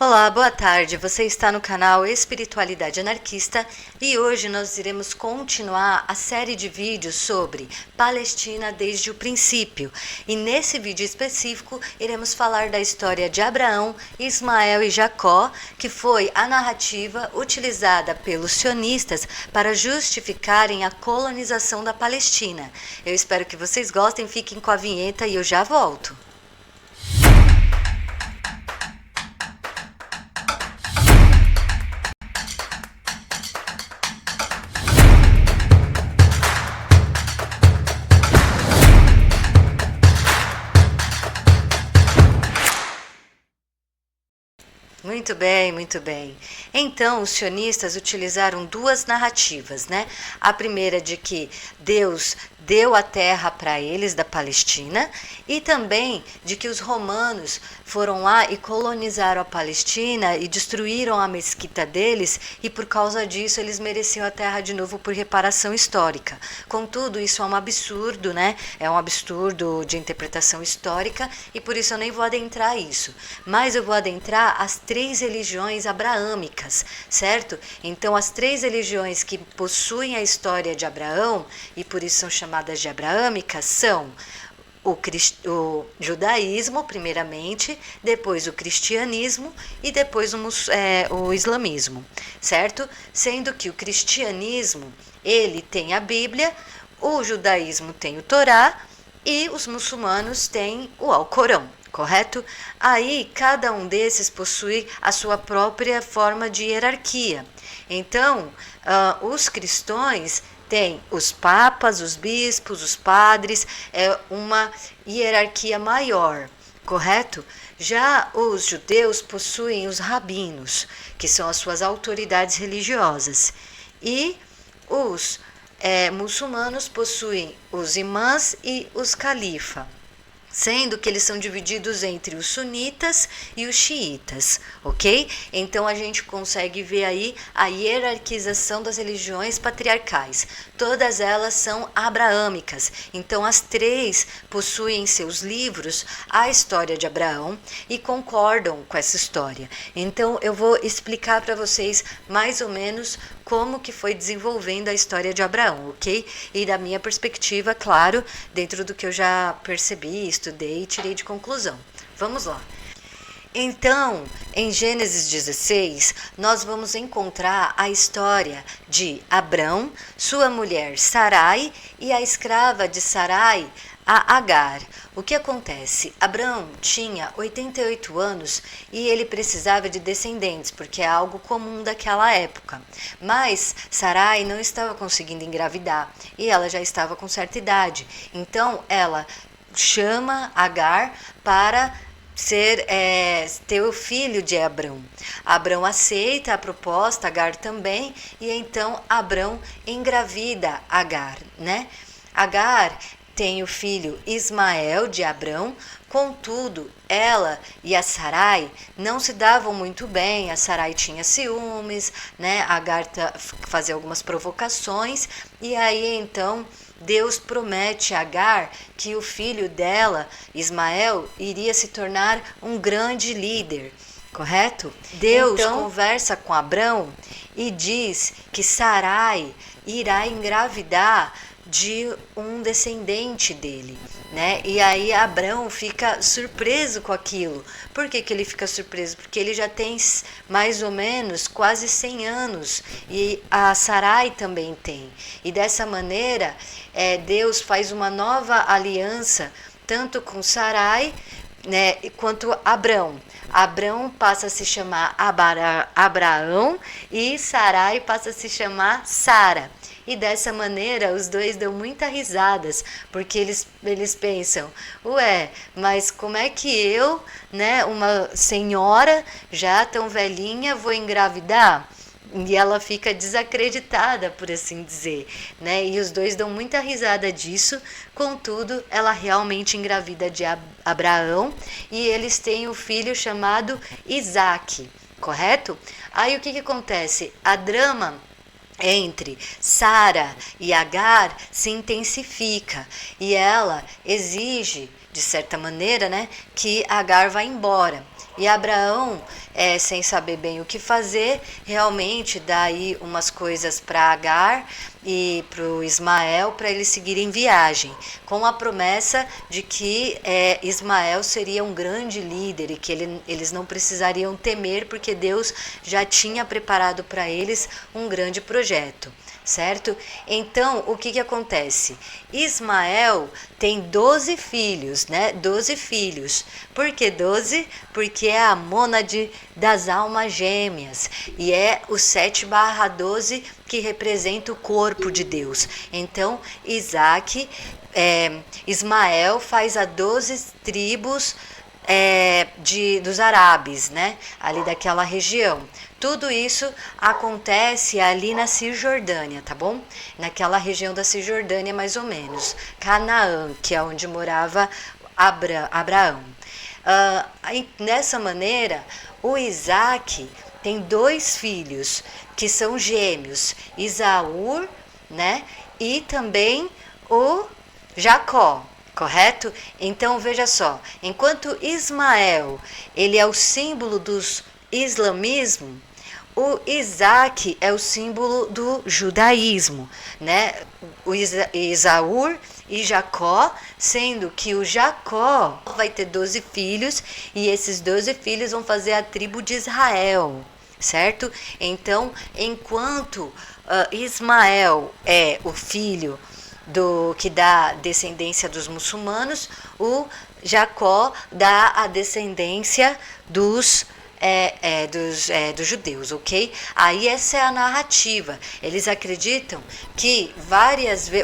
Olá, boa tarde. Você está no canal Espiritualidade Anarquista e hoje nós iremos continuar a série de vídeos sobre Palestina desde o princípio. E nesse vídeo específico iremos falar da história de Abraão, Ismael e Jacó, que foi a narrativa utilizada pelos sionistas para justificarem a colonização da Palestina. Eu espero que vocês gostem, fiquem com a vinheta e eu já volto. Muito bem, muito bem. Então, os sionistas utilizaram duas narrativas, né? A primeira de que Deus deu a terra para eles da Palestina e também de que os romanos foram lá e colonizaram a Palestina e destruíram a mesquita deles e por causa disso eles mereciam a terra de novo por reparação histórica. Contudo, isso é um absurdo, né? É um absurdo de interpretação histórica e por isso eu nem vou adentrar isso. Mas eu vou adentrar as três religiões abraâmicas, certo? Então, as três religiões que possuem a história de Abraão e por isso são chamadas de abraâmicas são o judaísmo, primeiramente, depois o cristianismo e depois o islamismo, certo? Sendo que o cristianismo, ele tem a Bíblia, o judaísmo tem o Torá e os muçulmanos têm o Alcorão, correto? Aí, cada um desses possui a sua própria forma de hierarquia. Então, os cristãos têm os papas, os bispos, os padres, é uma hierarquia maior, correto? Já os judeus possuem os rabinos, que são as suas autoridades religiosas. E os muçulmanos possuem os imãs e os califa, sendo que eles são divididos entre os sunitas e os xiitas, ok? Então a gente consegue ver aí a hierarquização das religiões patriarcais. Todas elas são abraâmicas, então as três possuem em seus livros a história de Abraão e concordam com essa história. Então eu vou explicar para vocês mais ou menos como que foi desenvolvendo a história de Abraão, ok? E da minha perspectiva, claro, dentro do que eu já percebi, estudei e tirei de conclusão. Vamos lá. Então, em Gênesis 16, nós vamos encontrar a história de Abrão, sua mulher Sarai e a escrava de Sarai, a Agar. O que acontece? Abrão tinha 88 anos e ele precisava de descendentes, porque é algo comum daquela época. Mas Sarai não estava conseguindo engravidar e ela já estava com certa idade. Então ela chama Agar para ter o filho de Abrão. Abrão aceita a proposta, Agar também, e então Abrão engravida Agar, né? Agar tem o filho Ismael de Abrão, contudo, ela e a Sarai não se davam muito bem, a Sarai tinha ciúmes, né? Agar fazia algumas provocações, e aí então Deus promete a Agar que o filho dela, Ismael, iria se tornar um grande líder, correto? Deus então conversa com Abrão e diz que Sarai irá engravidar de um descendente dele, né? E aí Abrão fica surpreso com aquilo. Por que ele fica surpreso? Porque ele já tem mais ou menos quase 100 anos e a Sarai também tem. E dessa maneira, Deus faz uma nova aliança tanto com Sarai, né, quanto Abrão. Abrão passa a se chamar Abraão e Sarai passa a se chamar Sara. E dessa maneira os dois dão muitas risadas, porque eles pensam, ué, mas como é que eu, né, uma senhora já tão velhinha, vou engravidar? E ela fica desacreditada, por assim dizer, né? E os dois dão muita risada disso, contudo, ela realmente engravida de Abraão e eles têm um filho chamado Isaque, correto? Aí o que acontece? A drama entre Sara e Agar se intensifica e ela exige, de certa maneira, né, que Agar vá embora. E Abraão sem saber bem o que fazer, realmente dá aí umas coisas para Agar e para o Ismael para eles seguirem viagem, com a promessa de que Ismael seria um grande líder e que eles não precisariam temer, porque Deus já tinha preparado para eles um grande projeto. Certo? Então, o que acontece? Ismael tem 12 filhos, né? 12 filhos. Por que 12? Porque é a mônade das almas gêmeas. E é o 7/12 que representa o corpo de Deus. Então, Ismael faz a 12 tribos dos árabes, né? Ali daquela região. Tudo isso acontece ali na Cisjordânia, tá bom? Naquela região da Cisjordânia, mais ou menos. Canaã, que é onde morava Abraão. Dessa maneira, o Isaac tem 2 filhos, que são gêmeos. Esaú, né? E também o Jacó. Correto? Então, veja só. Enquanto Ismael, ele é o símbolo do islamismo, o Isaac é o símbolo do judaísmo, né? O Esaú e Jacó, sendo que o Jacó vai ter 12 filhos e esses 12 filhos vão fazer a tribo de Israel, certo? Então, enquanto Ismael é o filho que dá descendência dos muçulmanos, o Jacó dá a descendência dos judeus, ok? Aí essa é a narrativa. Eles acreditam que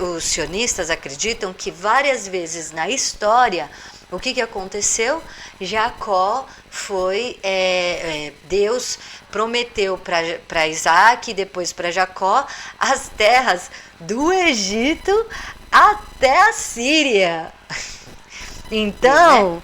os sionistas acreditam que várias vezes na história, o que aconteceu? Jacó foi, Deus prometeu para Isaac e depois para Jacó as terras do Egito até a Síria. Então,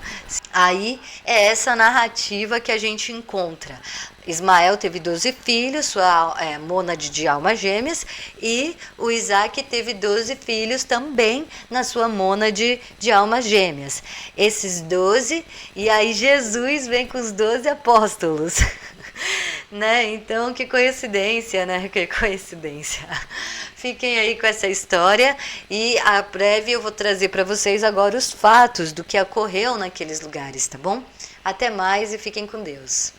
aí é essa narrativa que a gente encontra. Ismael teve 12 filhos, sua mônade de almas gêmeas, e o Isaac teve 12 filhos também na sua mônade de almas gêmeas. Esses 12, e aí Jesus vem com os 12 apóstolos. Né? Então, que coincidência, né? Que coincidência. Fiquem aí com essa história e a breve eu vou trazer para vocês agora os fatos do que ocorreu naqueles lugares, tá bom? Até mais e fiquem com Deus.